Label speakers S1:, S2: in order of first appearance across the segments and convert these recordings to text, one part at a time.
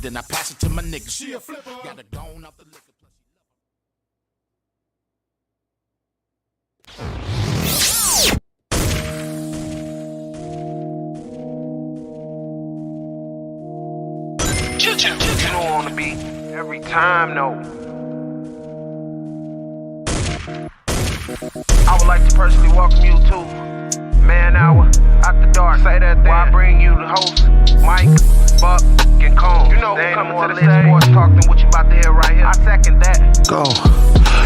S1: then I pass it to my nigga. She a flipper. Gotta go on off the liquor.
S2: You don't want to be every time, no. I would like to personally welcome you to MANHOUR After Dark. Say that thing. While I bring you the host, Mike, Buck, and Cone. You know who's coming to the stage. Sports talk than what you about to hear right here. I second that.
S3: Go.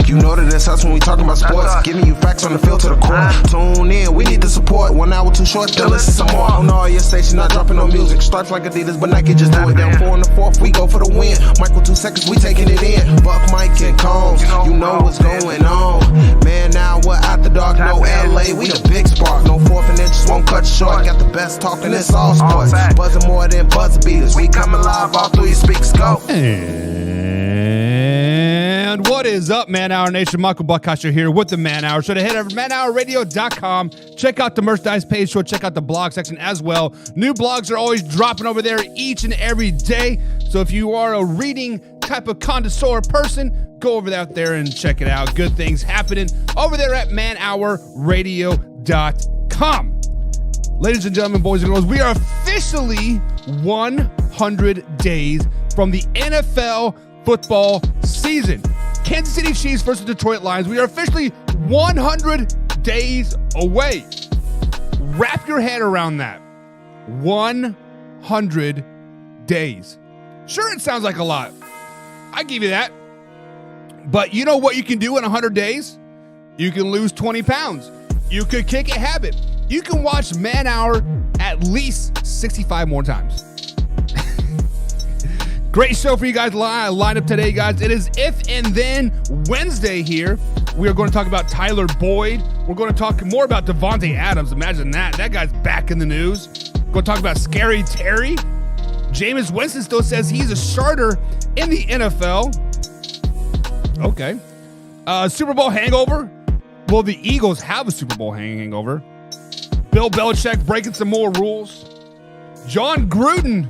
S3: You know that it's us when we talking about sports. Giving you facts on the field to the court. Tune in, we need the support. 1 hour too short, then listen some more. On all your stations, not dropping no music. Stripes like Adidas, but Nike just do it. Down 4 in the 4th, we go for the win. Michael 2 seconds, we taking it in. Buck, Mike, and Combs, you know what's going on. Man, now we're After Dark, no LA, we the big spark. No 4th and inches, won't cut you short. Got the best talking, it's all sports. Buzzing more than buzzer beaters. We coming live all through your speakers, go.
S4: And what is up, MANHOUR Nation? Michael Buckhouse here with the MANHOUR. So to head over to manhourradio.com, check out the merchandise page, so check out the blog section as well. New blogs are always dropping over there each and every day. So if you are a reading type of connoisseur person, go over there and check it out. Good things happening over there at manhourradio.com. Ladies and gentlemen, boys and girls, we are officially 100 days from the NFL football season. Kansas City Chiefs versus Detroit Lions. We are officially 100 days away. Wrap your head around that. 100 days. Sure, it sounds like a lot. I give you that. But you know what you can do in 100 days? You can lose 20 pounds. You could kick a habit. You can watch MANHOUR at least 65 more times. Great show for you guys lined up today, guys. It is If and Then Wednesday here. We are going to talk about Tyler Boyd. We're going to talk more about Devante Adams. Imagine that. That guy's back in the news. We're going to talk about Scary Terry. Jameis Winston still says he's a starter in the NFL. Okay. Super Bowl hangover. Will the Eagles have a Super Bowl hangover? Bill Belichick breaking some more rules. John Gruden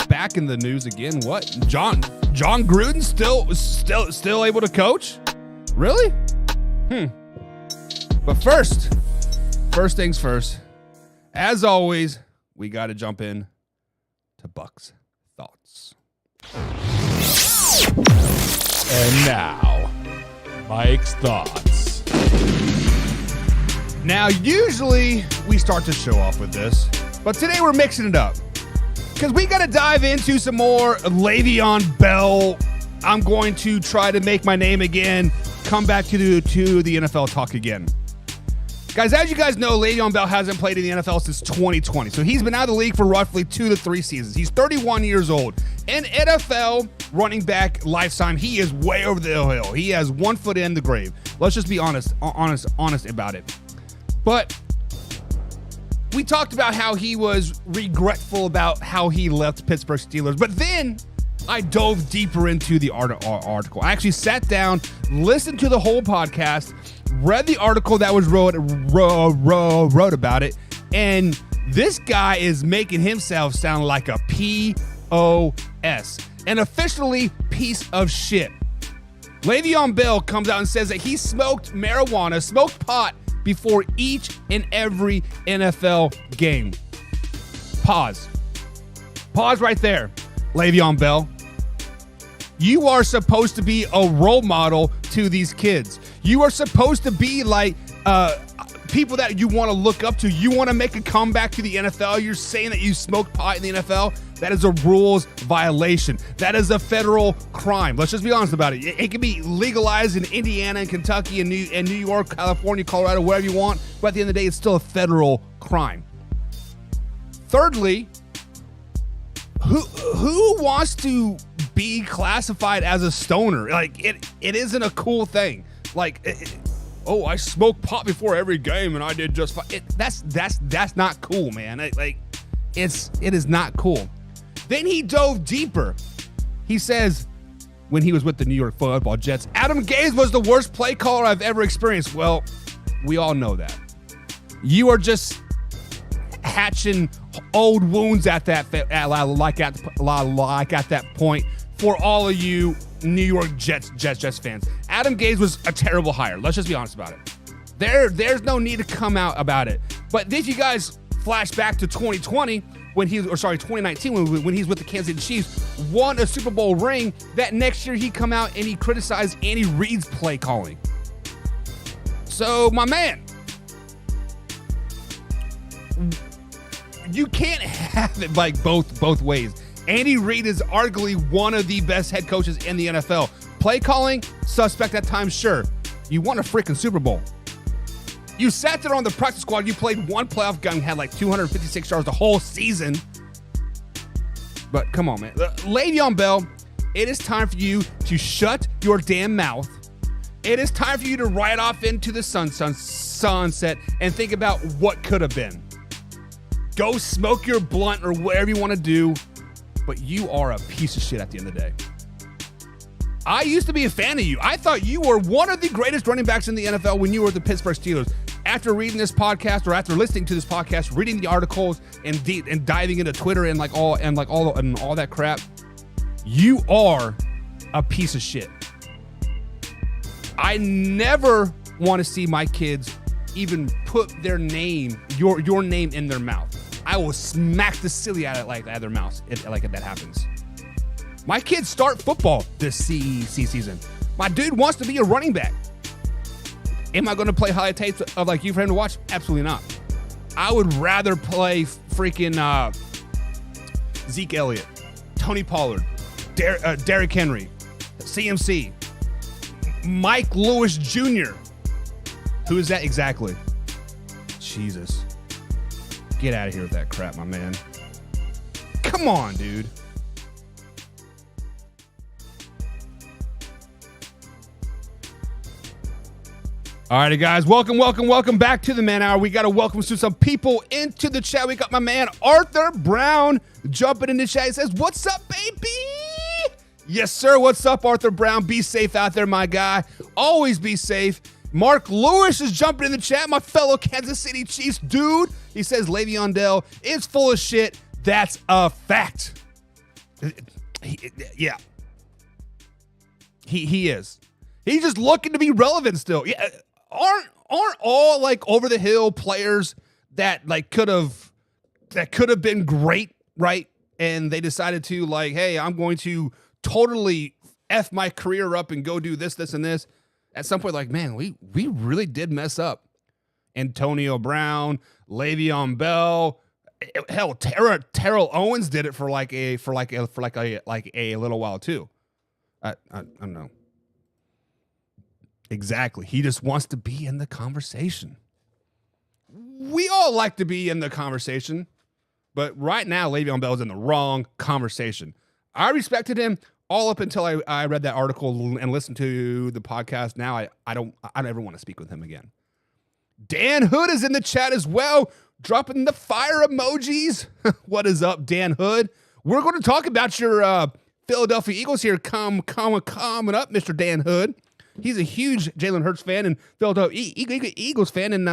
S4: back in the news again. What? John Gruden still able to coach? Really? But first things first. As always, we got to jump in to Buck's thoughts.
S5: And now, Mike's thoughts.
S4: Now, usually we start the show off with this, but today we're mixing it up because we got to dive into some more Le'Veon Bell. I'm going to try to make my name again, come back to the NFL talk again. Guys, as you guys know, Le'Veon Bell hasn't played in the NFL since 2020, so he's been out of the league for roughly 2 to 3 seasons. He's 31 years old. In NFL running back lifetime, he is way over the hill. He has 1 foot in the grave. Let's just be honest about it. But we talked about how he was regretful about how he left Pittsburgh Steelers, but then I dove deeper into the article. I actually sat down, listened to the whole podcast, read the article that was wrote about it, and this guy is making himself sound like a POS, an officially piece of shit. Le'Veon Bell comes out and says that he smoked pot before each and every NFL game. Pause right there, Le'Veon Bell. You are supposed to be a role model to these kids. You are supposed to be like people that you want to look up to. You want to make a comeback to the NFL. You're saying that you smoke pot in the NFL. That is a rules violation. That is a federal crime. Let's just be honest about it. It can be legalized in Indiana and Kentucky and New York, California, Colorado, wherever you want. But at the end of the day, it's still a federal crime. Thirdly, who wants to be classified as a stoner? Like it isn't a cool thing. Like, I smoked pot before every game and I did just fine. That's not cool, man. It is not cool. Then he dove deeper. He says when he was with the New York Football Jets, Adam Gase was the worst play caller I've ever experienced. Well, we all know that. You are just patching old wounds at that point for all of you New York Jets fans. Adam Gase was a terrible hire. Let's just be honest about it. There's no need to come out about it. But if you guys flash back to 2019 when he's with the Kansas City Chiefs, won a Super Bowl ring. That next year he come out and he criticized Andy Reid's play calling. So my man, you can't have it like both ways. Andy Reid is arguably one of the best head coaches in the NFL. Play calling, suspect at times, sure. You won a freaking Super Bowl. You sat there on the practice squad. You played one playoff game, had like 256 yards the whole season. But come on, man. Le'Veon Bell, it is time for you to shut your damn mouth. It is time for you to ride off into the sunset and think about what could have been. Go smoke your blunt or whatever you want to do, but you are a piece of shit at the end of the day. I used to be a fan of you. I thought you were one of the greatest running backs in the NFL when you were the Pittsburgh Steelers. After reading this podcast, or after listening to this podcast, reading the articles and diving into Twitter and all that crap, you are a piece of shit. I never want to see my kids even put their name, your name in their mouth. I will smack the silly out of their mouths if that happens. My kids start football this season. My dude wants to be a running back. Am I going to play highlight tapes of you for him to watch? Absolutely not. I would rather play freaking Zeke Elliott, Tony Pollard, Derrick Henry, CMC, Mike Lewis Jr. Who is that exactly? Jesus. Get out of here with that crap, my man. Come on, dude. All righty, guys. Welcome back to the Man Hour. We got to welcome some people into the chat. We got my man Arthur Brown jumping in the chat. He says, "What's up, baby?" Yes, sir. What's up, Arthur Brown? Be safe out there, my guy. Always be safe. Mark Lewis is jumping in the chat, my fellow Kansas City Chiefs dude. He says Le'Veon Bell is full of shit. That's a fact. Yeah. He is. He's just looking to be relevant still. Yeah. Aren't all over the hill players that could have been great, right? And they decided to hey, I'm going to totally F my career up and go do this, and this. At some point, man, we really did mess up. Antonio Brown, Le'Veon Bell, hell, Terrell Owens did it for a little while too. I don't know. Exactly. He just wants to be in the conversation. We all like to be in the conversation, but right now Le'Veon Bell is in the wrong conversation. I respected him all up until I read that article and listened to the podcast. Now I don't ever want to speak with him again. Dan Hood is in the chat as well, dropping the fire emojis. What is up, Dan Hood? We're going to talk about your Philadelphia Eagles here coming up, Mr. Dan Hood. He's a huge Jalen Hurts fan and Philadelphia Eagles fan, and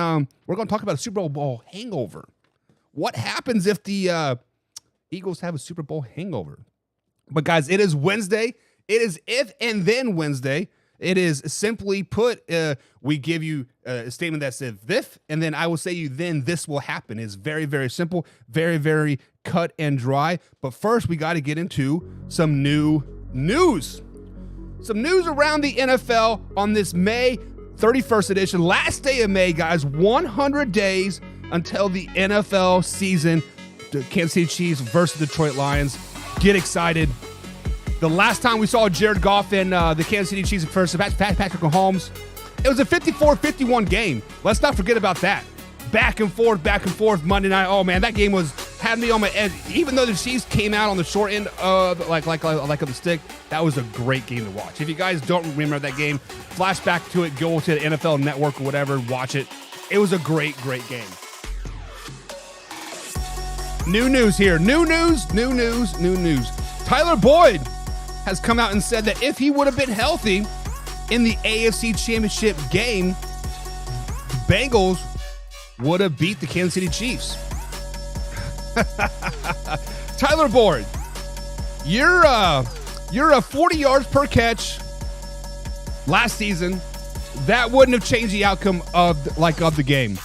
S4: we're going to talk about a Super Bowl hangover. What happens if the Eagles have a Super Bowl hangover? But guys, it is Wednesday. It is if and then Wednesday. It is simply put, we give you a statement that says if, and then I will say you then this will happen. It's very, very simple, very, very cut and dry. But first, we got to get into some new news. Some news around the NFL on this May 31st edition. Last day of May, guys. 100 days until the NFL season. The Kansas City Chiefs versus Detroit Lions. Get excited. The last time we saw Jared Goff and the Kansas City Chiefs versus Patrick Mahomes, it was a 54-51 game. Let's not forget about that. Back and forth Monday night. Oh, man, that game had me on my edge. Even though the Chiefs came out on the short end of of the stick, that was a great game to watch. If you guys don't remember that game, flash back to it, go to the NFL Network or whatever, watch it. It was a great, great game. New news here. New news. Tyler Boyd has come out and said that if he would have been healthy in the AFC Championship game, the Bengals would have beat the Kansas City Chiefs. Tyler Boyd, you're a 40 yards per catch last season. That wouldn't have changed the outcome of the game.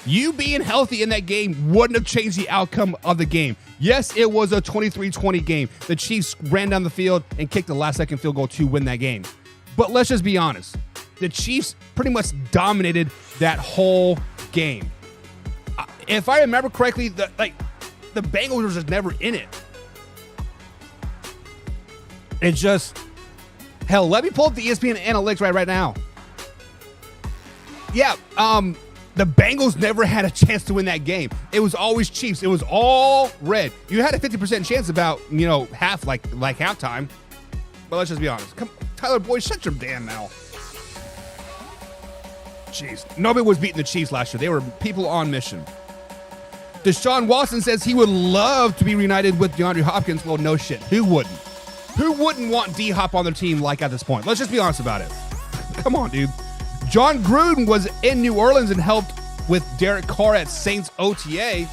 S4: You being healthy in that game wouldn't have changed the outcome of the game. Yes, it was a 23-20 game. The Chiefs ran down the field and kicked the last-second field goal to win that game. But let's just be honest. The Chiefs pretty much dominated that whole game. If I remember correctly, the Bengals were just never in it. It's just, hell, let me pull up the ESPN analytics right now. Yeah, the Bengals never had a chance to win that game. It was always Chiefs. It was all red. You had a 50% chance about, half, like halftime. But let's just be honest. Come, Tyler Boyd, shut your damn mouth. Jeez. Nobody was beating the Chiefs last year. They were people on mission. Deshaun Watson says he would love to be reunited with DeAndre Hopkins. Well, no shit. Who wouldn't? Who wouldn't want D-Hop on their team at this point? Let's just be honest about it. Come on, dude. John Gruden was in New Orleans and helped with Derek Carr at Saints OTA.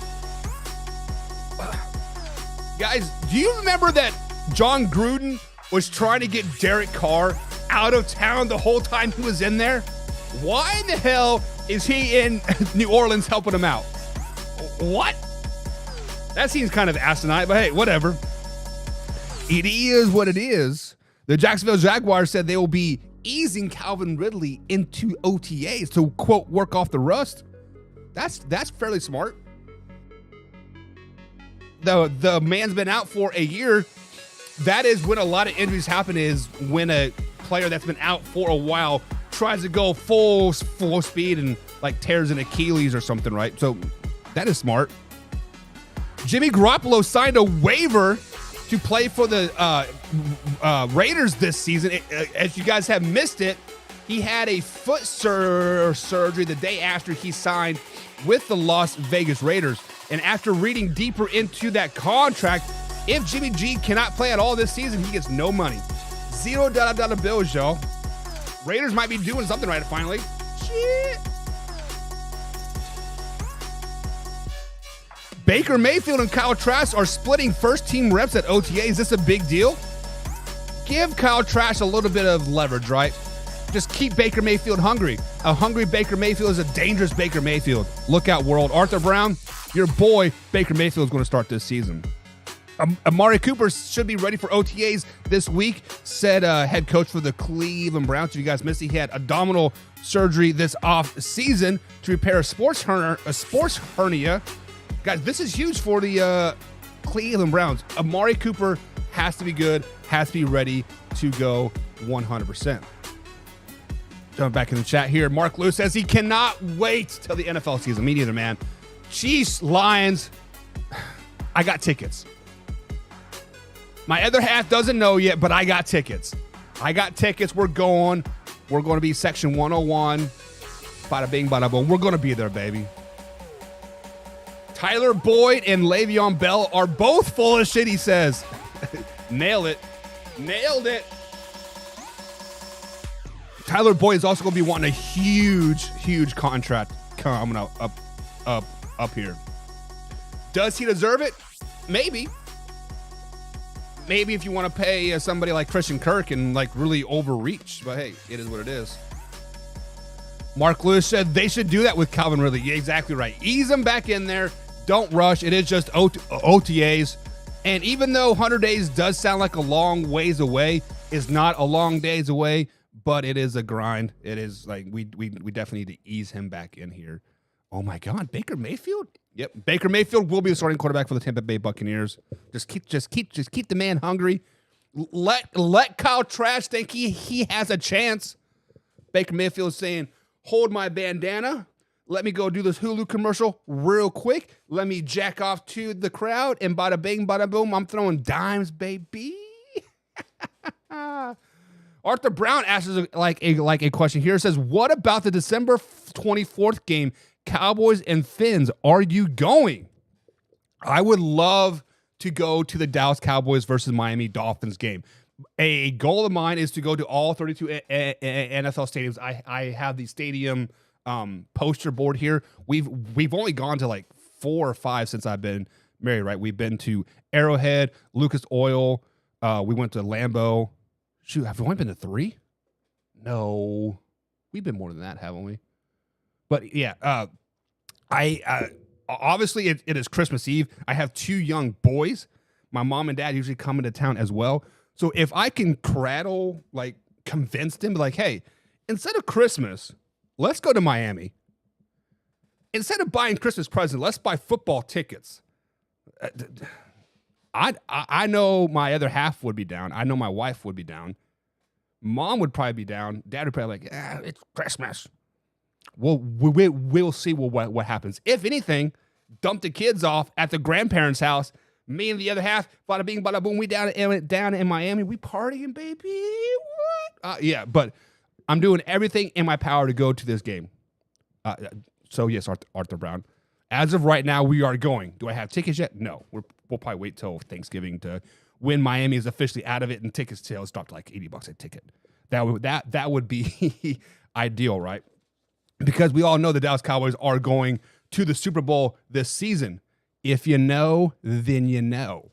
S4: Guys, do you remember that John Gruden was trying to get Derek Carr out of town the whole time he was in there? Why in the hell is he in New Orleans helping him out? What? That seems kind of asinine, but hey, whatever. It is what it is. The Jacksonville Jaguars said they will be easing Calvin Ridley into OTAs to, quote, work off the rust. That's fairly smart. The man's been out for a year. That is when a lot of injuries happen, is when a player that's been out for a while tries to go full speed and tears an Achilles or something, right? So that is smart. Jimmy Garoppolo signed a waiver to play for the Raiders this season. As you guys have missed it, he had a foot surgery the day after he signed with the Las Vegas Raiders. And after reading deeper into that contract, if Jimmy G cannot play at all this season, he gets no money. $0 bills, y'all. Raiders might be doing something right finally. Shit. Baker Mayfield and Kyle Trask are splitting first-team reps at OTA. Is this a big deal? Give Kyle Trask a little bit of leverage, right? Just keep Baker Mayfield hungry. A hungry Baker Mayfield is a dangerous Baker Mayfield. Look out, world. Arthur Brown, your boy Baker Mayfield is going to start this season. Amari Cooper should be ready for OTAs this week, said head coach for the Cleveland Browns. If you guys missed it, he had abdominal surgery this off season to repair a sports hernia. Guys, this is huge for the Cleveland Browns. Amari Cooper has to be good, has to be ready to go 100%. Jumping back in the chat here, Mark Lewis says he cannot wait till the NFL season. Me neither, man. Chiefs, Lions, I got tickets. My other half doesn't know yet, but I got tickets. We're going to be section 101. Bada bing, bada boom. We're going to be there, baby. Tyler Boyd and Le'Veon Bell are both full of shit, he says. Nailed it. Tyler Boyd is also going to be wanting a huge contract coming up here. Does he deserve it? Maybe. Maybe if you want to pay somebody like Christian Kirk and really overreach. But hey, it is what it is. Mark Lewis said they should do that with Calvin Ridley. Yeah, exactly right. Ease him back in there. Don't rush. It is just OTAs. And even though 100 days does sound like a long ways away, it's not a long days away, but it is a grind. It is we definitely need to ease him back in here. Oh my God, Baker Mayfield? Yep, Baker Mayfield will be the starting quarterback for the Tampa Bay Buccaneers. Just keep the man hungry. Let Kyle Trask think he has a chance. Baker Mayfield is saying, hold my bandana. Let me go do this Hulu commercial real quick. Let me jack off to the crowd, and bada bing, bada boom, I'm throwing dimes, baby. Arthur Brown asks a question here. It says, what about the December 24th game, Cowboys and Fins? Are you going? I would love to go to the Dallas Cowboys versus Miami Dolphins game. A goal of mine is to go to all 32 NFL stadiums. I have the stadium poster board here. We've only gone to 4 or 5 since I've been married, right? We've been to Arrowhead, Lucas Oil. We went to Lambeau. Shoot, have we only been to 3? No. We've been more than that, haven't we? But yeah, I obviously it is Christmas Eve. I have 2 young boys. My mom and dad usually come into town as well. So if I can convince them, like, hey, instead of Christmas, let's go to Miami. Instead of buying Christmas presents, let's buy football tickets. I know my other half would be down. I know my wife would be down. Mom would probably be down. Dad would probably be like, it's Christmas. We'll see what happens. If anything, dump the kids off at the grandparents' house. Me and the other half, bada bing, bada boom. We down in Miami. We partying, baby. What? Yeah, but I'm doing everything in my power to go to this game. So yes, Arthur Brown. As of right now, we are going. Do I have tickets yet? No. We'll probably wait till Thanksgiving to when Miami is officially out of it and ticket sales dropped to like $80 a ticket. That would be ideal, right? Because we all know the Dallas Cowboys are going to the Super Bowl this season. If you know, then you know.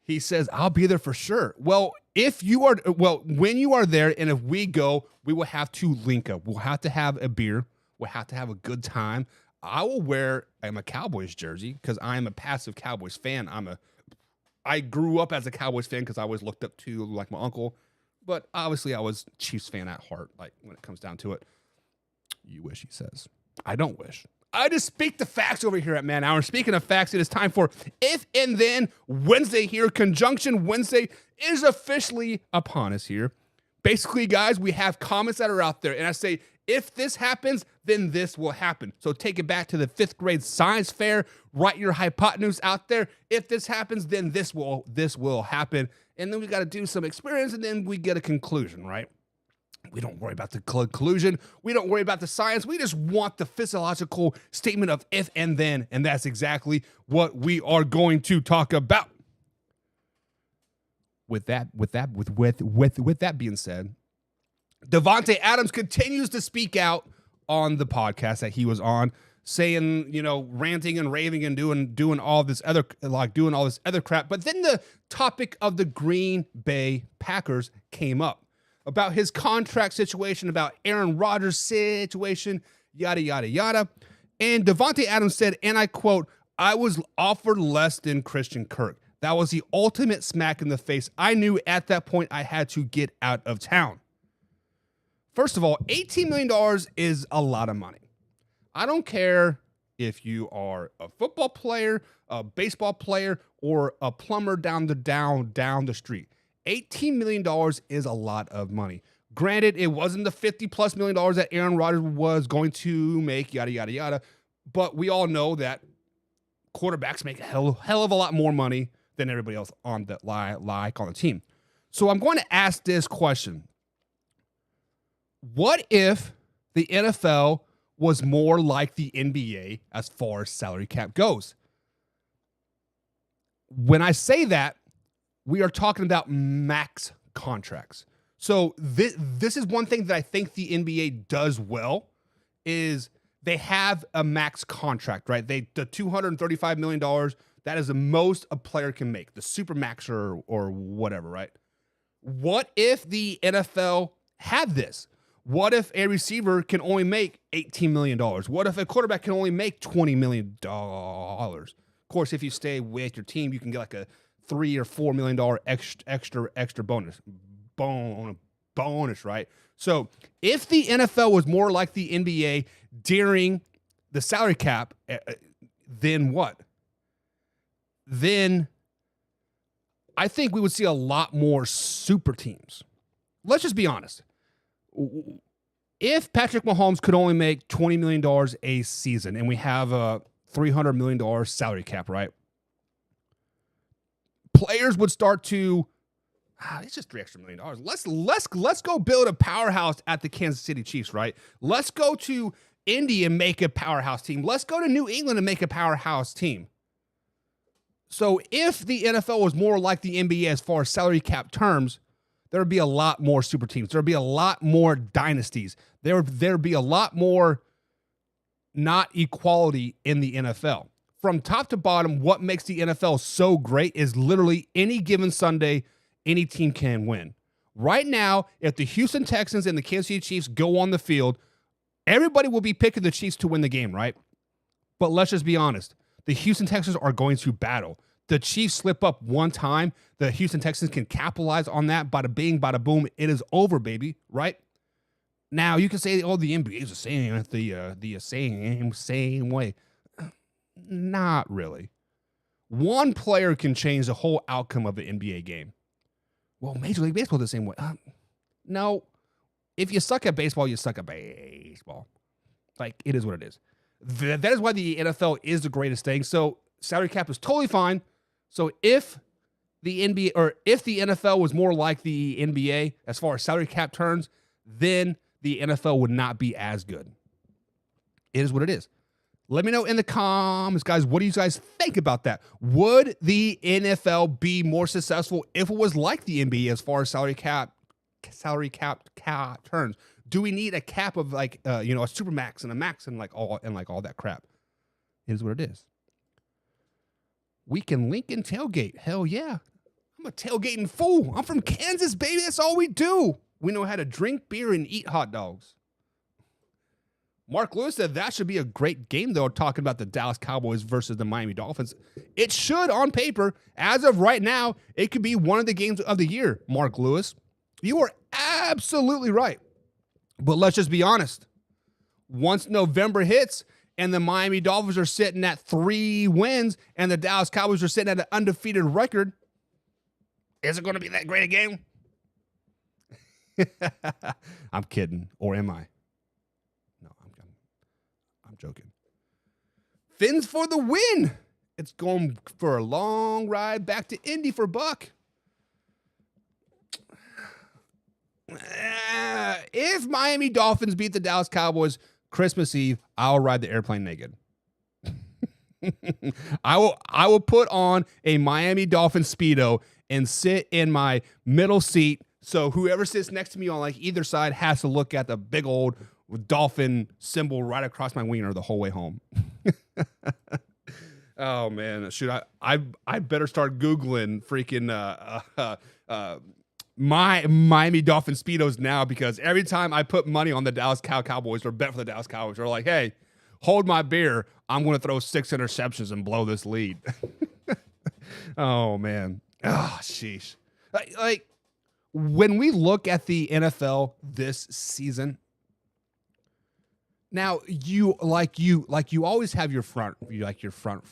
S4: He says, I'll be there for sure. Well, when you are there and if we go, we will have to link up. We'll have to have a beer. We'll have to have a good time. I will wear a Cowboys jersey because I'm a passive Cowboys fan. I grew up as a Cowboys fan because I always looked up to like my uncle. But obviously I was Chiefs fan at heart, like when it comes down to it. You wish, he says. I don't wish. I just speak the facts over here at Man Hour. Speaking of facts, it is time for If and Then Wednesday here. Conjunction Wednesday is officially upon us here. Basically, guys, we have comments that are out there, and I say, if this happens, then this will happen. So take it back to the 5th grade science fair. Write your hypotenuse out there. If this happens, then this will happen. And then we got to do some experience, and then we get a conclusion, right? We don't worry about the conclusion. We don't worry about the science. We just want the physiological statement of if and then, and that's exactly what we are going to talk about. With that being said, Devante Adams continues to speak out on the podcast that he was on, saying, ranting and raving and doing all this other crap. But then the topic of the Green Bay Packers came up about his contract situation, about Aaron Rodgers' situation, yada, yada, yada. And Devante Adams said, and I quote, I was offered less than Christian Kirk. That was the ultimate smack in the face. I knew at that point I had to get out of town. First of all, $18 million is a lot of money. I don't care if you are a football player, a baseball player, or a plumber down the street. $18 million is a lot of money. Granted, it wasn't the $50+ million that Aaron Rodgers was going to make, yada, yada, yada. But we all know that quarterbacks make a hell of a lot more money than everybody else on the team. So I'm going to ask this question. What if the NFL was more like the NBA as far as salary cap goes? When I say that, we are talking about max contracts. So this is one thing that I think the NBA does well is they have a max contract, right? The $235 million, that is the most a player can make, the super max or whatever, right? What if the NFL had this? What if a receiver can only make $18 million? What if a quarterback can only make $20 million? Of course, if you stay with your team, you can get like a $3 or $4 million extra bonus, right? So if the NFL was more like the NBA during the salary cap, then what? Then I think we would see a lot more super teams. Let's just be honest. If Patrick Mahomes could only make $20 million a season and we have a $300 million salary cap, right? Players would start to, it's just $3 extra million. Let's go build a powerhouse at the Kansas City Chiefs, right? Let's go to Indy and make a powerhouse team. Let's go to New England and make a powerhouse team. So if the NFL was more like the NBA as far as salary cap terms, there would be a lot more super teams. There would be a lot more dynasties. There would be a lot more not equality in the NFL. From top to bottom, what makes the NFL so great is literally any given Sunday, any team can win. Right now, if the Houston Texans and the Kansas City Chiefs go on the field, everybody will be picking the Chiefs to win the game, right? But let's just be honest. The Houston Texans are going to battle. The Chiefs slip up one time. The Houston Texans can capitalize on that. Bada bing, bada boom. It is over, baby, right? Now, you can say, oh, the NBA is the same way. Not really. One player can change the whole outcome of an NBA game. Well, Major League Baseball is the same way. No. If you suck at baseball, you suck at baseball. Like, it is what it is. That is why the NFL is the greatest thing. So, salary cap is totally fine. So, if the NBA or if the NFL was more like the NBA as far as salary cap terms, then the NFL would not be as good. It is what it is. Let me know in the comments, guys. What do you guys think about that? Would the NFL be more successful if it was like the NBA as far as salary cap terms? Do we need a cap of like a super max and a max and like all that crap? It is what it is. We can link and tailgate. Hell yeah. I'm a tailgating fool. I'm from Kansas, baby. That's all we do. We know how to drink beer and eat hot dogs. Mark Lewis said that should be a great game, though, talking about the Dallas Cowboys versus the Miami Dolphins. It should on paper. As of right now, it could be one of the games of the year, Mark Lewis. You are absolutely right. But let's just be honest. Once November hits and the Miami Dolphins are sitting at 3 wins and the Dallas Cowboys are sitting at an undefeated record, is it going to be that great a game? I'm kidding. Or am I? No, I'm joking. Fins for the win. It's going for a long ride back to Indy for Buck. If Miami Dolphins beat the Dallas Cowboys Christmas Eve, I'll ride the airplane naked. I will put on a Miami Dolphins Speedo and sit in my middle seat. So whoever sits next to me on like either side has to look at the big old dolphin symbol right across my wiener the whole way home. Oh man, shoot! I better start Googling freaking my Miami Dolphin Speedos now, because every time I put money on the Dallas Cowboys or bet for the Dallas Cowboys, they're like, hey, hold my beer. I'm going to throw 6 interceptions and blow this lead. Oh man. Oh, sheesh. Like when we look at the NFL this season, now you always have your front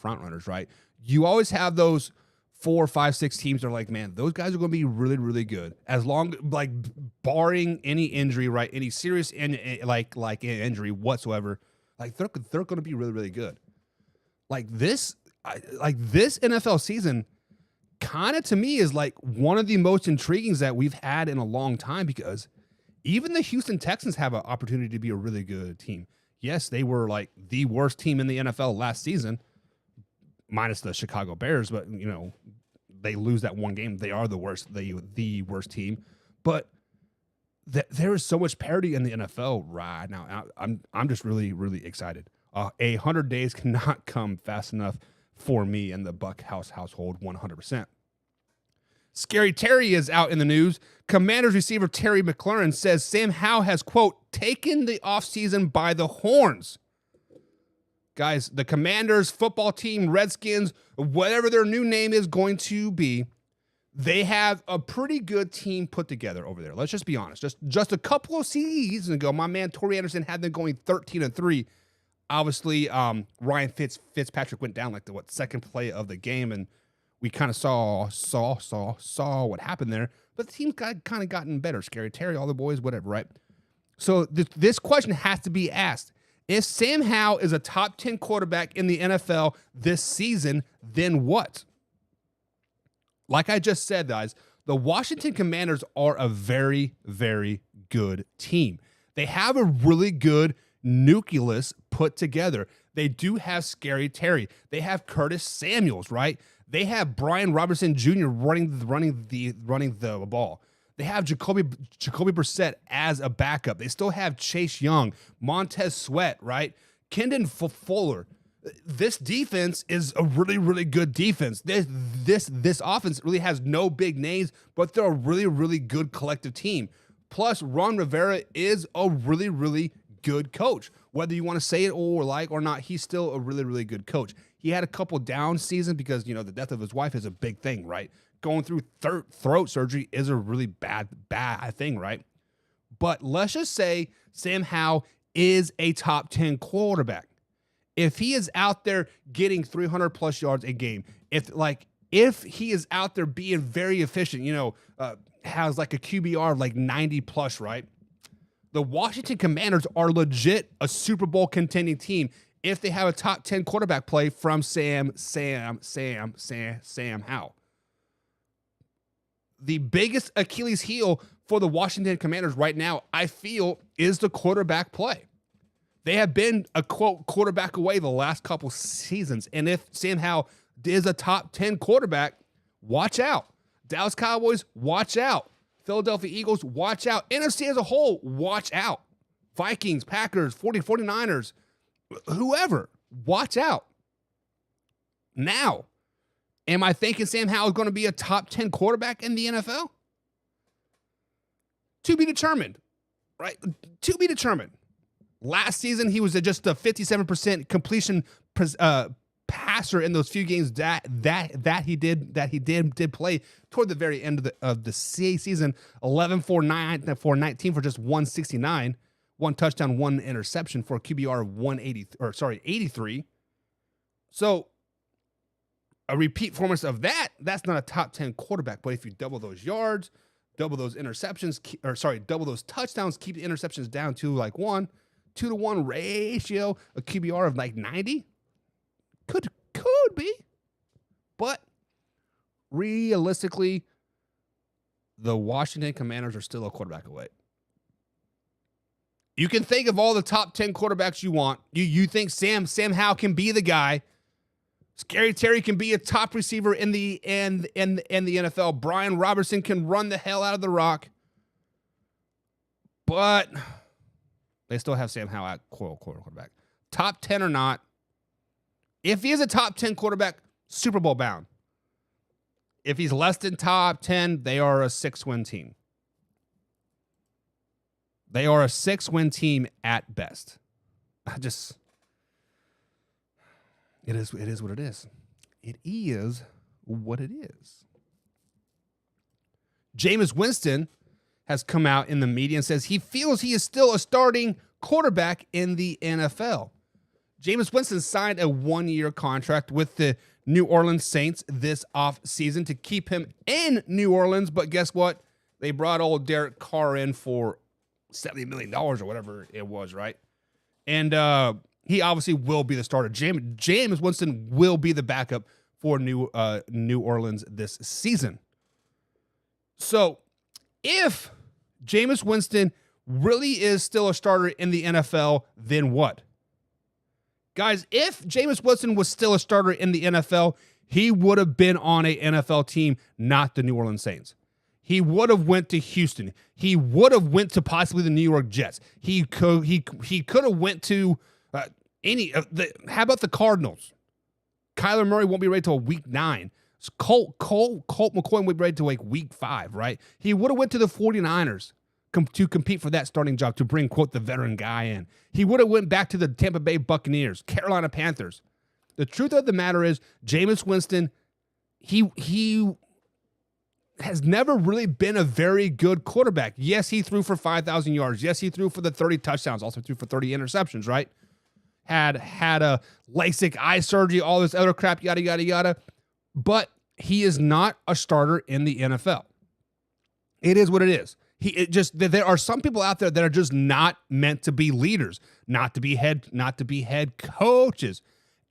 S4: runners, right? You always have those 4, 5, 6 teams that are like, man, those guys are going to be really, really good. As long, like, barring any injury, right? Any serious injury whatsoever, like they're going to be really, really good. Like this NFL season, kind of to me is like one of the most intriguing that we've had in a long time, because even the Houston Texans have an opportunity to be a really good team. Yes, they were like the worst team in the NFL last season, minus the Chicago Bears, but you know, they lose that one game. They are the worst worst team. But there is so much parity in the NFL right now. I'm just really, really excited. 100 days cannot come fast enough for me and the Buck household 100%. Scary Terry is out in the news. Commanders receiver Terry McLaurin says Sam Howell has, quote, taken the offseason by the horns. Guys, the Commanders football team, Redskins, whatever their new name is going to be, they have a pretty good team put together over there. Let's just be honest. Just a couple of seasons ago, my man Torrey Anderson had them going 13-3. Obviously, Ryan Fitzpatrick went down like the second play of the game, and we kind of saw what happened there. But the team's kind of gotten better. Scary Terry, all the boys, whatever, right? So this question has to be asked. If Sam Howell is a top 10 quarterback in the NFL this season, then what? Like I just said, guys, the Washington Commanders are a very, very good team. They have a really good nucleus put together. They do have Scary Terry. They have Curtis Samuels, right? They have Brian Robinson Jr. running the ball. They have Jacoby Brissett as a backup. They still have Chase Young, Montez Sweat, right? Kendon Fuller. This defense is a really, really good defense. This offense really has no big names, but they're a really, really good collective team. Plus, Ron Rivera is a really, really good coach. Whether you want to say it or not, he's still a really, really good coach. He had a couple down seasons because, the death of his wife is a big thing, right? Going through throat surgery is a really bad thing, right? But let's just say Sam Howell is a top 10 quarterback. If he is out there getting 300 plus yards a game, if he is out there being very efficient, has like a QBR of like 90 plus, right? The Washington Commanders are legit a Super Bowl contending team if they have a top 10 quarterback play from Sam Howell. The biggest Achilles heel for the Washington Commanders right now, I feel, is the quarterback play. They have been a, quote, quarterback away the last couple seasons. And if Sam Howell is a top 10 quarterback, watch out. Dallas Cowboys, watch out. Philadelphia Eagles, watch out. NFC as a whole, watch out. Vikings, Packers, 49ers, whoever, watch out. Now, am I thinking Sam Howell is going to be a top 10 quarterback in the NFL? To be determined, right? To be determined. Last season, he was at just a 57% completion passer in those few games that he did play toward the very end of the season. 11 for 19 for just 169, one touchdown, one interception for a QBR of 83. So a repeat performance of that's not a top 10 quarterback. But if you double those yards, double those interceptions, double those touchdowns, keep the interceptions down to like 2-to-1 ratio, a QBR of like 90, could be. But realistically, the Washington Commanders are still a quarterback away. You can think of all the top 10 quarterbacks you want. You think Sam Howell can be the guy. Scary Terry can be a top receiver in the NFL. Brian Robertson can run the hell out of the rock. But they still have Sam Howell at quarterback. Top 10 or not, if he is a top 10 quarterback, Super Bowl bound. If he's less than top 10, they are a 6-win team. They are a 6-win team at best. It is what it is. It is what it is. Jameis Winston has come out in the media and says he feels he is still a starting quarterback in the NFL. Jameis Winston signed a 1-year contract with the New Orleans Saints this offseason to keep him in New Orleans, but guess what? They brought old Derek Carr in for $70 million or whatever it was, right? And he obviously will be the starter. Jameis Winston will be the backup for New Orleans this season. So if Jameis Winston really is still a starter in the NFL, then what? Guys, if Jameis Winston was still a starter in the NFL, he would have been on an NFL team, not the New Orleans Saints. He would have went to Houston. He would have went to possibly the New York Jets. He could have went to how about the Cardinals? Kyler Murray won't be ready till week 9. Colt McCoy won't be ready till like week 5, right? He would have went to the 49ers to compete for that starting job, to bring, quote, the veteran guy in. He would have went back to the Tampa Bay Buccaneers, Carolina Panthers. The truth of the matter is, Jameis Winston, he has never really been a very good quarterback. Yes, he threw for 5,000 yards. Yes, he threw for the 30 touchdowns. Also threw for 30 interceptions, right? Had a LASIK eye surgery, all this other crap, yada, yada, yada. But he is not a starter in the NFL. It is what it is. There are some people out there that are just not meant to be leaders, not to be head coaches.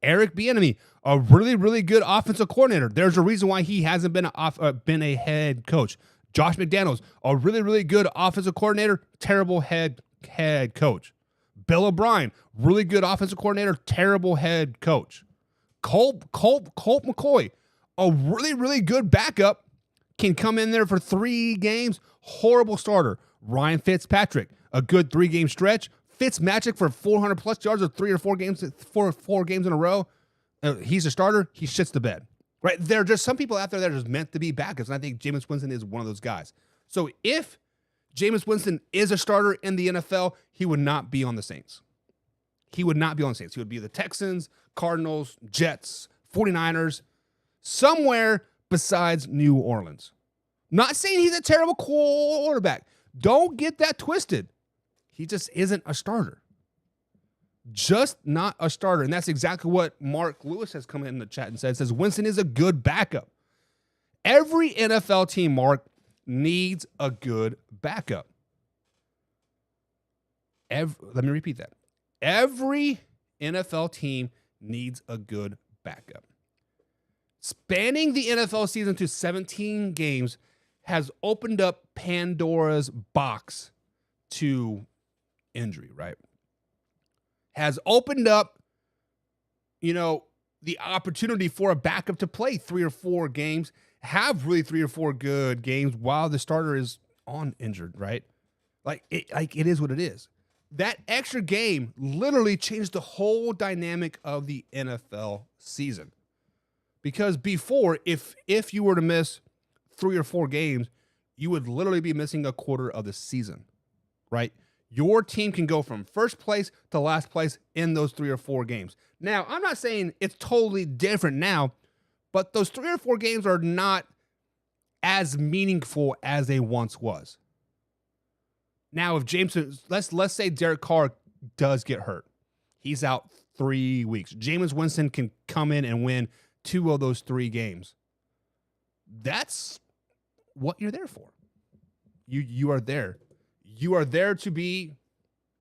S4: Eric Bieniemy, a really, really good offensive coordinator. There's a reason why he hasn't been a head coach. Josh McDaniels, a really, really good offensive coordinator, terrible head coach. Bill O'Brien, really good offensive coordinator, terrible head coach. Colt McCoy, a really, really good backup, can come in there for 3 games, horrible starter. Ryan Fitzpatrick, a good 3-game stretch, Fitzmagic for 400 plus yards or 3 or 4 games, four games in a row. He's a starter. He shits the bed, right? There are just some people out there that are just meant to be backups, and I think Jameis Winston is one of those guys. So if Jameis Winston is a starter in the NFL, he would not be on the Saints. He would not be on the Saints. He would be the Texans, Cardinals, Jets, 49ers, somewhere besides New Orleans. Not saying he's a terrible quarterback. Don't get that twisted. He just isn't a starter. Just not a starter. And that's exactly what Mark Lewis has come in the chat and says Winston is a good backup. Every NFL team, Mark, needs a good backup. Let me repeat that. Every NFL team needs a good backup. Spanning the NFL season to 17 games has opened up Pandora's box to injury, right? Has opened up, the opportunity for a backup to play 3 or 4 games, have really 3 or 4 good games while the starter is on injured, right? It is what it is. That extra game literally changed the whole dynamic of the NFL season. Because before, if you were to miss 3 or 4 games, you would literally be missing a quarter of the season, right? Your team can go from first place to last place in those 3 or 4 games. Now, I'm not saying it's totally different now, but those 3 or 4 games are not as meaningful as they once was. Now, if James, let's say Derek Carr does get hurt. He's out 3 weeks. Jameis Winston can come in and win 2 of those 3 games. That's what you're there for. You are there. You are there to be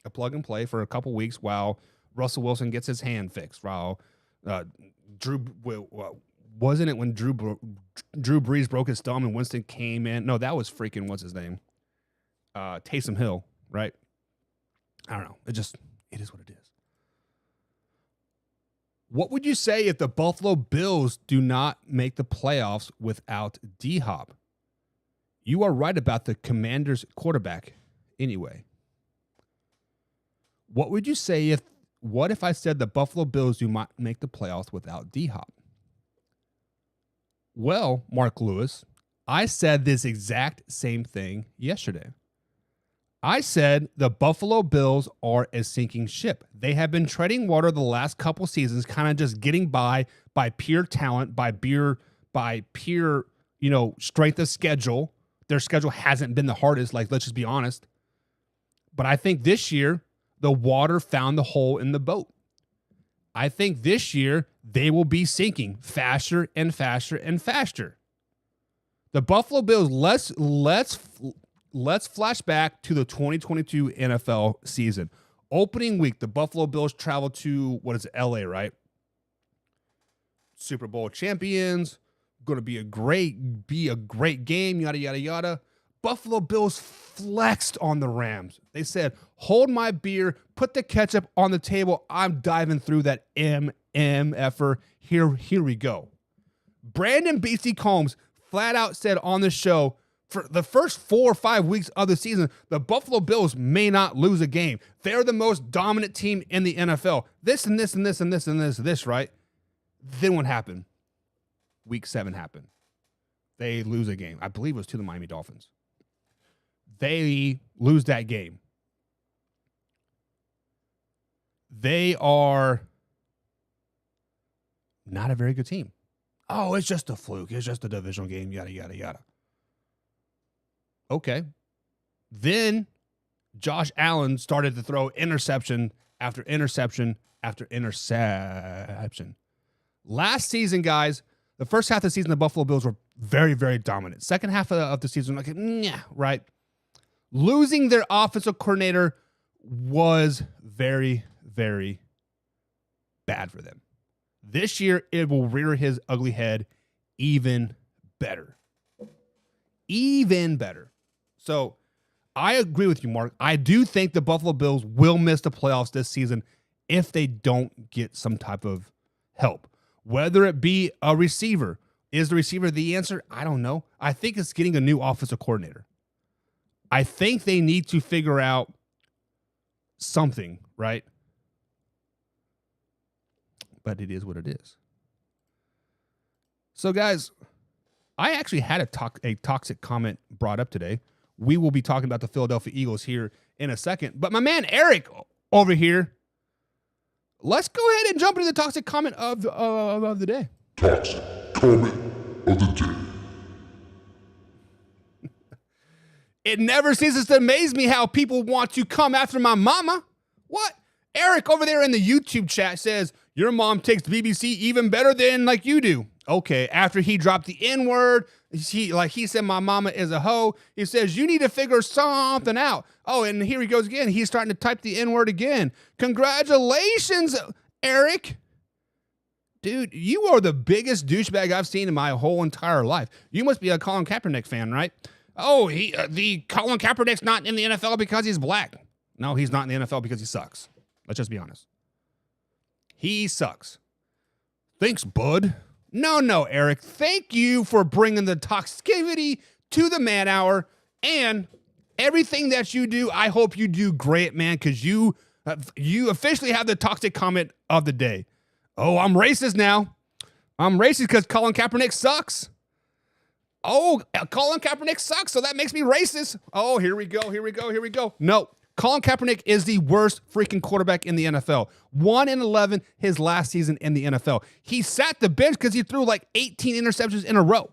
S4: a plug and play for a couple weeks while Russell Wilson gets his hand fixed. While wasn't it when Drew Brees broke his thumb and Winston came in? No, that was freaking what's his name? Taysom Hill, right? I don't know. It is what it is. What would you say if the Buffalo Bills do not make the playoffs without D-Hop? You are right about the Commanders quarterback anyway. What would you say what if I said the Buffalo Bills do not make the playoffs without D-Hop? Well, Mark Lewis, I said this exact same thing yesterday. I said the Buffalo Bills are a sinking ship. They have been treading water the last couple seasons, kind of just getting by pure talent, by pure, strength of schedule. Their schedule hasn't been the hardest, let's just be honest. But I think this year, the water found the hole in the boat. I think this year, they will be sinking faster and faster and faster. The Buffalo Bills, let's flash back to the 2022 NFL season. Opening week, the Buffalo Bills traveled to, LA, right? Super Bowl champions. Going to be a great game, yada, yada, yada. Buffalo Bills flexed on the Rams. They said, hold my beer, put the ketchup on the table. I'm diving through that MMFer. Here we go. Brandon B.C. Combs flat out said on the show, for the first 4 or 5 weeks of the season, the Buffalo Bills may not lose a game. They're the most dominant team in the NFL. This and this and this and this and this, right? Then what happened? Week 7 happened. They lose a game. I believe it was to the Miami Dolphins. They lose that game. They are not a very good team. Oh, it's just a fluke. It's just a divisional game, yada, yada, yada. Okay. Then Josh Allen started to throw interception after interception after interception. Last season, guys, the first half of the season, the Buffalo Bills were very, very dominant. Second half of the season, right? Losing their offensive coordinator was very, very bad for them. This year, it will rear his ugly head even better. Even better. So I agree with you, Mark. I do think the Buffalo Bills will miss the playoffs this season if they don't get some type of help. Whether it be a receiver. Is the receiver the answer? I don't know. I think it's getting a new offensive coordinator. I think they need to figure out something, right? But it is what it is. So, guys, I actually had a toxic comment brought up today. We will be talking about the Philadelphia Eagles here in a second. But my man Eric over here, let's go ahead and jump into the toxic comment of the day.
S6: Toxic comment of the day.
S4: It never ceases to amaze me how people want to come after my mama. What? Eric over there in the YouTube chat says, your mom takes the BBC even better than like you do. Okay, after he dropped the N-word, he said my mama is a hoe. He says, you need to figure something out. Oh, and here he goes again. He's starting to type the N-word again. Congratulations, Eric. Dude, you are the biggest douchebag I've seen in my whole entire life. You must be a Colin Kaepernick fan, right? Oh, the Colin Kaepernick's not in the NFL because he's black. No, he's not in the NFL because he sucks. Let's just be honest. He sucks. Thanks, bud. No, Eric. Thank you for bringing the toxicity to the Man Hour and everything that you do. I hope you do great, man, because you officially have the toxic comment of the day. Oh, I'm racist now. I'm racist because Colin Kaepernick sucks. Oh, Colin Kaepernick sucks, so that makes me racist. Oh, here we go. No, Colin Kaepernick is the worst freaking quarterback in the NFL. 1-11 his last season in the NFL. He sat the bench because he threw like 18 interceptions in a row.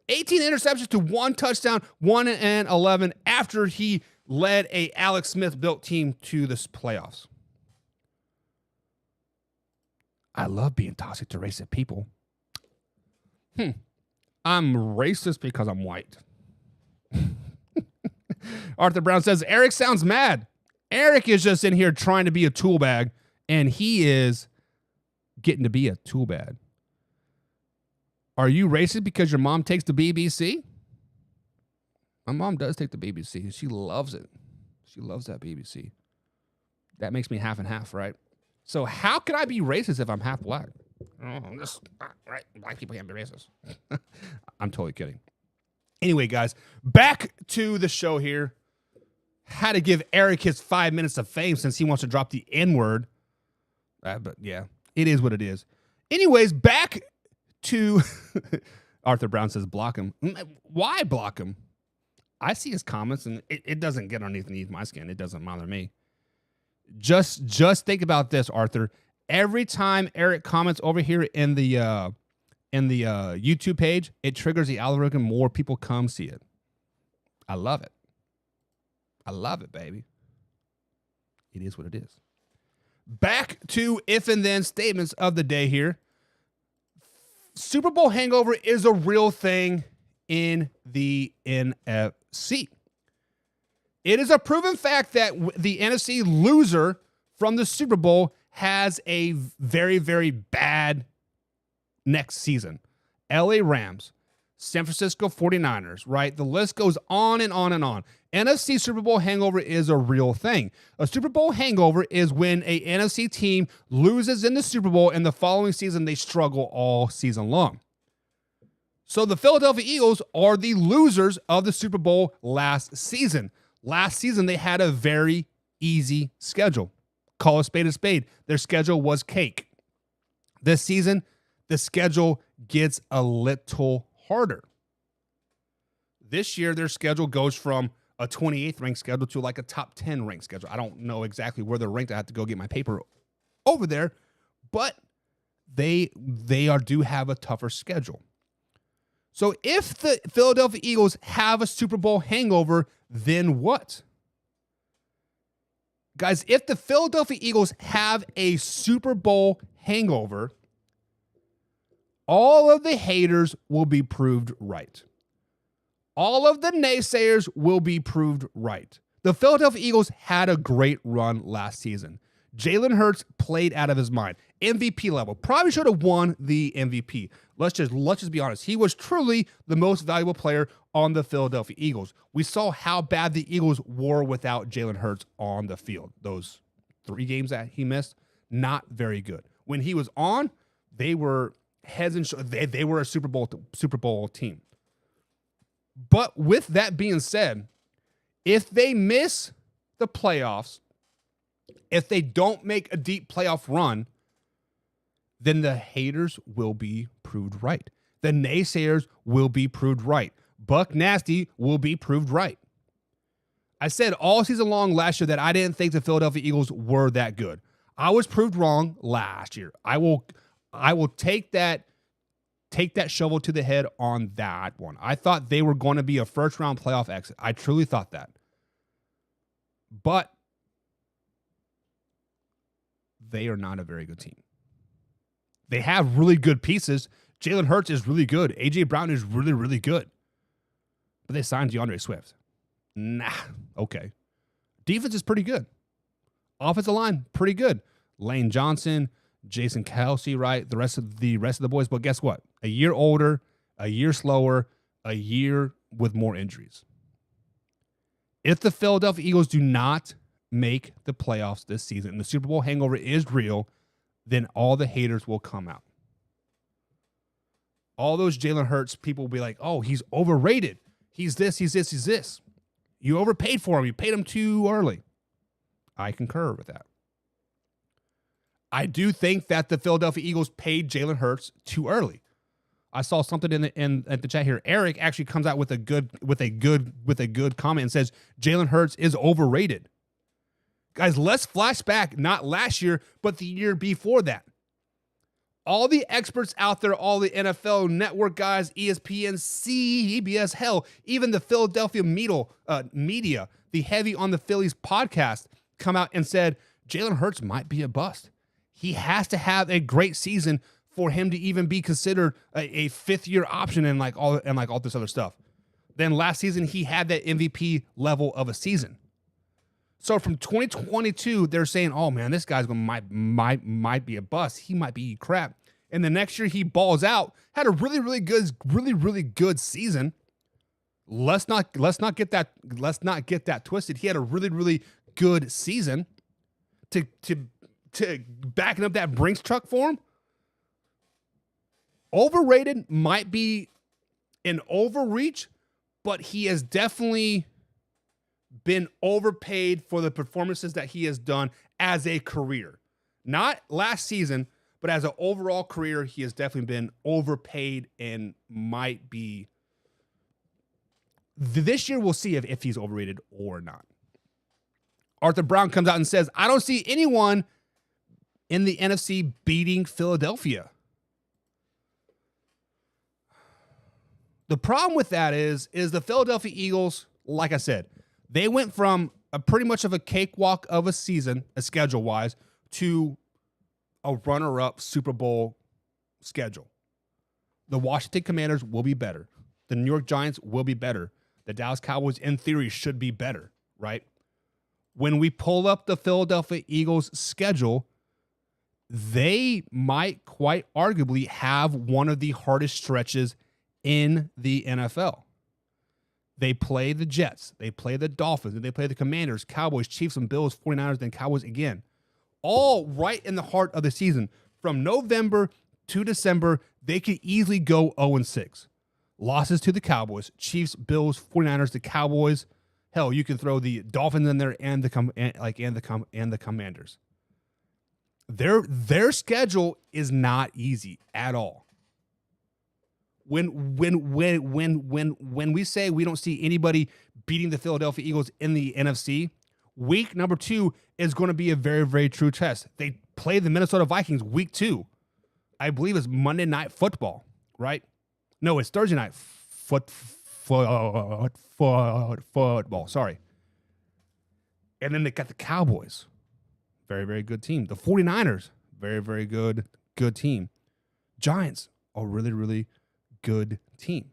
S4: 18 interceptions to 1 touchdown, 1-11 after he led a Alex Smith-built team to the playoffs. I love being toxic to racist people. I'm racist because I'm white. Arthur Brown says, Eric sounds mad. Eric is just in here trying to be a tool bag, and he is getting to be a tool bag. Are you racist because your mom takes the BBC? My mom does take the BBC. She loves it. She loves that BBC. That makes me half and half, right? So how can I be racist if I'm half black? Oh, right. Black people can't be racist. I'm totally kidding. Anyway, guys, back to the show here. Had to give Eric his 5 minutes of fame since he wants to drop the N-word. But yeah, it is what it is. Anyways, back to Arthur Brown says block him. Why block him? I see his comments and it doesn't get underneath my skin. It doesn't bother me. Just think about this, Arthur. Every time Eric comments over here in the YouTube page, it triggers the algorithm. More people come see it. I love it. I love it, baby. It is what it is. Back to if and then statements of the day here. Super Bowl hangover is a real thing in the NFC. It is a proven fact that the NFC loser from the Super Bowl has a very, very bad next season. LA Rams, San Francisco 49ers, right? The list goes on and on and on. NFC Super Bowl hangover is a real thing. A Super Bowl hangover is when a NFC team loses in the Super Bowl and the following season they struggle all season long. So the Philadelphia Eagles are the losers of the Super Bowl last season. Last season they had a very easy schedule. Call a spade a spade. Their schedule was cake. This season, the schedule gets a little harder. This year, their schedule goes from a 28th ranked schedule to like a top 10 ranked schedule. I don't know exactly where they're ranked. I have to go get my paper over there, but they do have a tougher schedule. So if the Philadelphia Eagles have a Super Bowl hangover, then what? Guys, if the Philadelphia Eagles have a Super Bowl hangover, all of the haters will be proved right. All of the naysayers will be proved right. The Philadelphia Eagles had a great run last season. Jalen Hurts played out of his mind. MVP level. Probably should have won the MVP. Let's just be honest. He was truly the most valuable player on the Philadelphia Eagles. We saw how bad the Eagles were without Jalen Hurts on the field. Those 3 games that he missed, not very good. When he was on, they were heads and shoulders. They were a Super Bowl team. But with that being said, if they miss the playoffs If they don't make a deep playoff run, then the haters will be proved right. The naysayers will be proved right. Buck Nasty will be proved right. I said all season long last year that I didn't think the Philadelphia Eagles were that good. I was proved wrong last year. I will take that shovel to the head on that one. I thought they were going to be a first round playoff exit. I truly thought that. But they are not a very good team. They have really good pieces. Jalen Hurts is really good. A.J. Brown is really, really good. But they signed DeAndre Swift. Nah, okay. Defense is pretty good. Offensive line, pretty good. Lane Johnson, Jason Kelsey, right? The rest of the boys. But guess what? A year older, a year slower, a year with more injuries. If the Philadelphia Eagles do not make the playoffs this season and the Super Bowl hangover is real, then all the haters will come out. All those Jalen Hurts people will be like, oh, he's overrated. He's this, he's this, he's this. You overpaid for him. You paid him too early. I concur with that. I do think that the Philadelphia Eagles paid Jalen Hurts too early. I saw something in the chat here. Eric actually comes out with a good comment and says Jalen Hurts is overrated. Guys, let's flash back, not last year, but the year before that. All the experts out there, all the NFL network guys, ESPN, CBS, hell, even the Philadelphia media, the Heavy on the Phillies podcast, come out and said Jalen Hurts might be a bust. He has to have a great season for him to even be considered a fifth-year option and all this other stuff. Then last season, he had that MVP level of a season. So from 2022, they're saying, "Oh man, this guy's might be a bust. He might be crap." And the next year, he balls out, had a really good season. Let's not get that twisted. He had a really good season to backing up that Brinks truck for him. Overrated might be an overreach, but he has definitely been overpaid for the performances that he has done as a career. Not last season, but as an overall career, he has definitely been overpaid and might be. This year, we'll see if he's overrated or not. Arthur Brown comes out and says, I don't see anyone in the NFC beating Philadelphia. The problem with that is the Philadelphia Eagles, like I said, they went from a pretty much of a cakewalk of a season, schedule-wise, to a runner-up Super Bowl schedule. The Washington Commanders will be better. The New York Giants will be better. The Dallas Cowboys, in theory, should be better, right? When we pull up the Philadelphia Eagles schedule, they might quite arguably have one of the hardest stretches in the NFL. They play the Jets, they play the Dolphins, and they play the Commanders, Cowboys, Chiefs, and Bills, 49ers, then Cowboys again. All right in the heart of the season. From November to December, they could easily go 0-6. Losses to the Cowboys, Chiefs, Bills, 49ers, the Cowboys. Hell, you can throw the Dolphins in there and the Commanders. Their schedule is not easy at all. When we say we don't see anybody beating the Philadelphia Eagles in the NFC, week number 2 is going to be a very, very true test. They play the Minnesota Vikings week 2. I believe it's Monday Night Football, right? No, it's Thursday Night Football. Sorry. And then they got the Cowboys. Very, very good team. The 49ers, very, very good team. Giants, a really, really good team.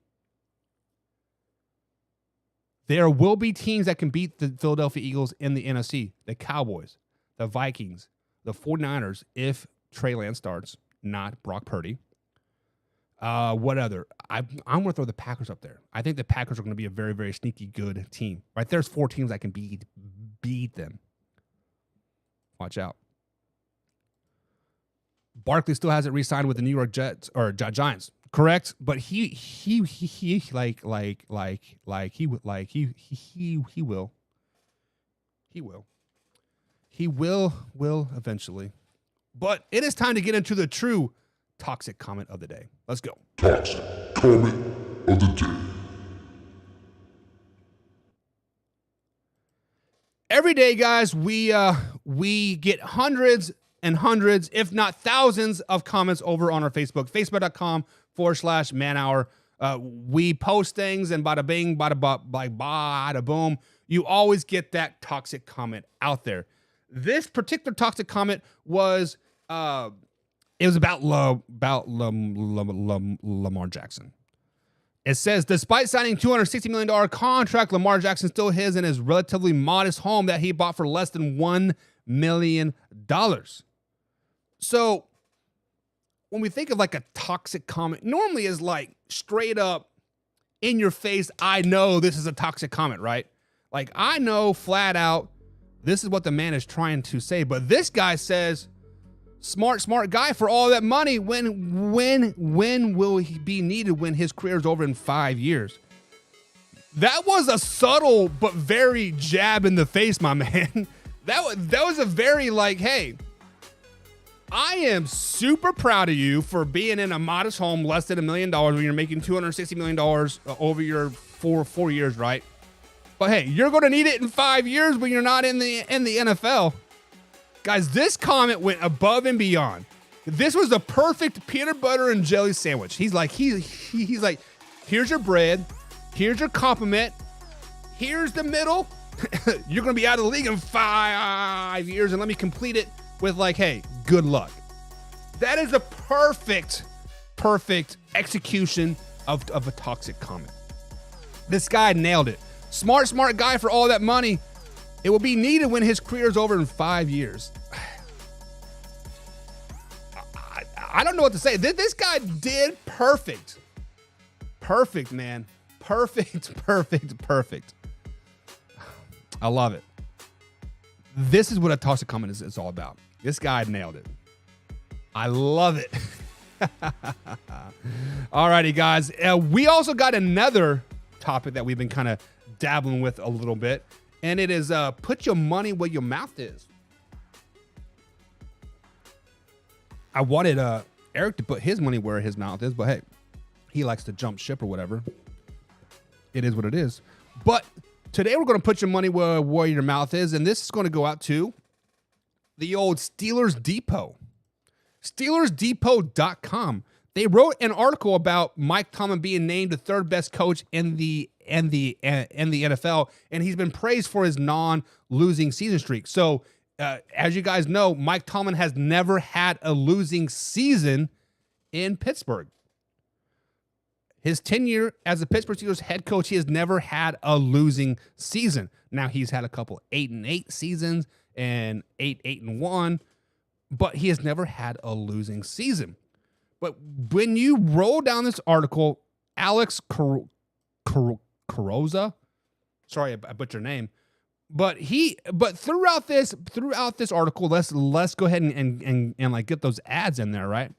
S4: There will be teams that can beat the Philadelphia Eagles in the NFC. The Cowboys, the Vikings, the 49ers, if Trey Lance starts, not Brock Purdy. What other? I'm going to throw the Packers up there. I think the Packers are going to be a very, very sneaky good team. Right? There's 4 teams that can beat them. Watch out. Barkley still hasn't re-signed with the New York Jets or Giants, correct? But he will. He will eventually. But it is time to get into the true toxic comment of the day. Let's go.
S6: Toxic comment of the day.
S4: Every day, guys, we get hundreds and hundreds, if not thousands, of comments over on our Facebook, facebook.com/manhour. We post things, and bada bing, bada boom, you always get that toxic comment out there. This particular toxic comment was about Lamar Jackson. It says, despite signing $260 million contract, Lamar Jackson still lives in his relatively modest home that he bought for less than $1 million. So when we think of like a toxic comment, normally is like straight up in your face, I know this is a toxic comment, right? Like, I know flat out this is what the man is trying to say. But this guy says, smart guy for all that money. When will he be needed when his career is over in 5 years? That was a subtle but very jab in the face, my man. That was a very like, hey, I am super proud of you for being in a modest home, less than $1 million, when you're making $260 million over your four years, right? But hey, you're going to need it in 5 years when you're not in the NFL. Guys, this comment went above and beyond. This was the perfect peanut butter and jelly sandwich. He's like, he's like, here's your bread, here's your compliment, here's the middle. You're going to be out of the league in 5 years, and let me complete it with like, hey, good luck. That is a perfect execution of a toxic comment. This guy nailed it. Smart guy for all that money. It will be needed when his career is over in 5 years. I don't know what to say. This guy did perfect. Perfect, man. Perfect. I love it. This is what a toxic comment is all about. This guy nailed it. I love it. Alrighty, guys. We also got another topic that we've been kind of dabbling with a little bit, and it is put your money where your mouth is. I wanted Eric to put his money where his mouth is, but hey, he likes to jump ship or whatever. It is what it is. But today we're going to put your money where your mouth is, and this is going to go out to the old Steelers Depot. SteelersDepot.com. They wrote an article about Mike Tomlin being named the third best coach in the NFL, and he's been praised for his non-losing season streak. So, as you guys know, Mike Tomlin has never had a losing season in Pittsburgh. His tenure as the Pittsburgh Steelers head coach, he has never had a losing season. Now, he's had a couple 8-8 seasons and 8-1, but he has never had a losing season. But when you roll down this article, Alex Carosa, sorry, I butchered your name, but throughout this article, let's go ahead and like get those ads in there, right?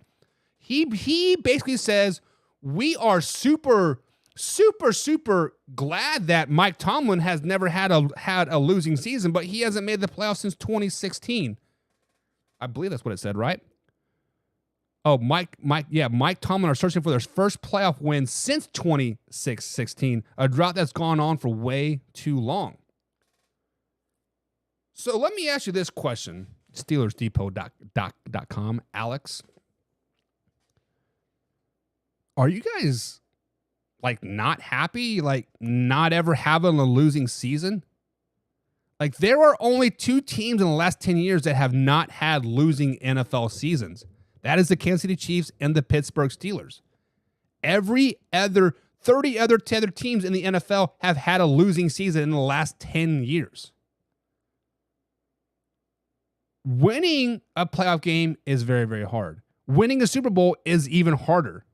S4: He basically says, we are super glad that Mike Tomlin has never had a losing season, but he hasn't made the playoffs since 2016. I believe that's what it said, right? Oh, Mike Tomlin are searching for their first playoff win since 2016, a drought that's gone on for way too long. So let me ask you this question, SteelersDepot.com, Alex. Are you guys like not happy, like not ever having a losing season? Like, there are only 2 teams in the last 10 years that have not had losing NFL seasons. That is the Kansas City Chiefs and the Pittsburgh Steelers. Every other 30 other teams in the NFL have had a losing season in the last 10 years. Winning a playoff game is very, very hard. Winning a Super Bowl is even harder.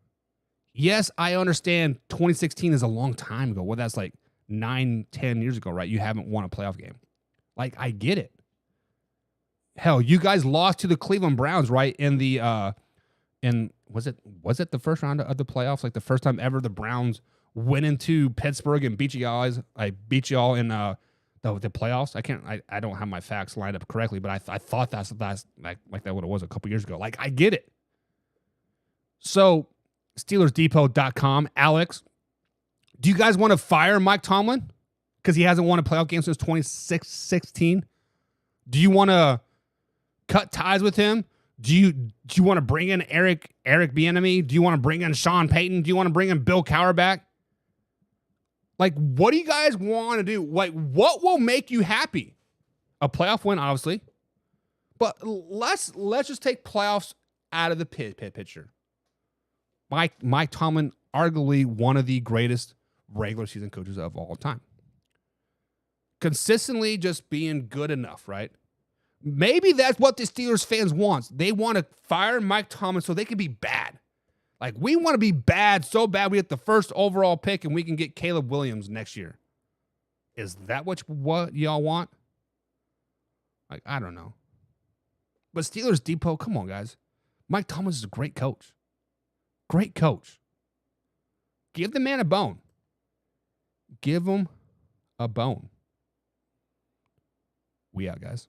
S4: Yes, I understand 2016 is a long time ago. Well, that's like 9-10 years ago, right? You haven't won a playoff game. Like, I get it. Hell, you guys lost to the Cleveland Browns, right? In the was it the first round of the playoffs? Like the first time ever the Browns went into Pittsburgh and beat y'all in the the playoffs. I don't have my facts lined up correctly, but I thought that's like that what it was a couple years ago. Like, I get it. So, SteelersDepot.com. Alex, do you guys want to fire Mike Tomlin because he hasn't won a playoff game since 2016? Do you want to cut ties with him? Do you want to bring in Eric Bieniemy? Do you want to bring in Sean Payton? Do you want to bring in Bill Cowher back? Like, what do you guys want to do? Like, what will make you happy? A playoff win, obviously. But let's just take playoffs out of the picture. Mike Tomlin, arguably one of the greatest regular season coaches of all time. Consistently just being good enough, right? Maybe that's what the Steelers fans want. They want to fire Mike Tomlin so they can be bad. Like, we want to be bad so bad we get the first overall pick and we can get Caleb Williams next year. Is that what y'all want? Like, I don't know. But Steelers Depot, come on, guys. Mike Tomlin is a great coach. Great coach. Give the man a bone. Give him a bone. We out, guys.